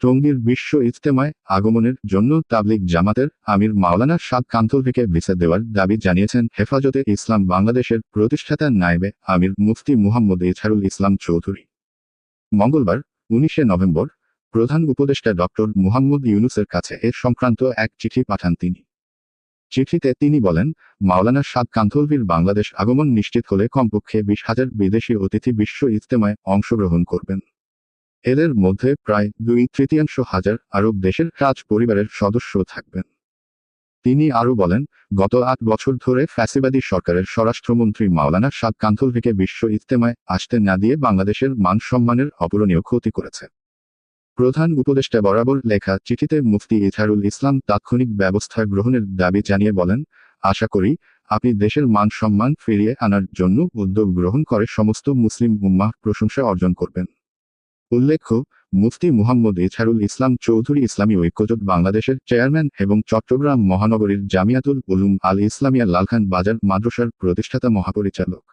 টঙ্গীর বিশ্ব ইজতেমায় আগমনের জন্য তাবলিগ জামাতের আমির মাওলানা সাদ কান্ধলভিকে ভিসা দেওয়ার দাবি জানিয়েছেন হেফাজতে ইসলাম বাংলাদেশের প্রতিষ্ঠাতা নায়েবে আমির মুফতি মুহাম্মদ ইজহারুল ইসলাম চৌধুরী। মঙ্গলবার 19 নভেম্বর প্রধান উপদেষ্টা ডক্টর মুহাম্মদ ইউনূসের কাছে এ সংক্রান্ত এক চিঠি পাঠান তিনি। চিঠিতে তিনি বলেন, মাওলানা সাদ কান্ধলভির বাংলাদেশ আগমন নিশ্চিত হলে কমপক্ষে 20,000 বিদেশি অতিথি বিশ্ব ইজতেমায় অংশগ্রহণ করবেন। এদের মধ্যে প্রায় 2/3 আরব দেশের রাজ পরিবারের সদস্য থাকবেন। তিনি আরও বলেন, গত 8 বছর ধরে ফ্যাসিবাদী সরকারের স্বরাষ্ট্রমন্ত্রী মাওলানা সাদ কান্ধলভিকে বিশ্ব ইজতেমায় আসতে না দিয়ে বাংলাদেশের মান সম্মানের অপূরণীয় ক্ষতি করেছে। প্রধান উপদেষ্টা বরাবর লেখা চিঠিতে মুফতি ইজহারুল ইসলাম তাৎক্ষণিক ব্যবস্থা গ্রহণের দাবি জানিয়ে বলেন, আশা করি আপনি দেশের মান সম্মান ফিরিয়ে আনার জন্য উদ্যোগ গ্রহণ করে সমস্ত মুসলিম উম্মাহ প্রশংসা অর্জন করবেন। উল্লেখ্য, মুফতি মুহাম্মদ ইজহারুল ইসলাম চৌধুরী ইসলামী ঐক্যজোট বাংলাদেশের চেয়ারম্যান এবং চট্টগ্রাম মহানগরীর জামিয়াতুল উলুম আল ইসলামিয়া লালখান বাজার মাদ্রাসার প্রতিষ্ঠাতা মহাপরিচালক।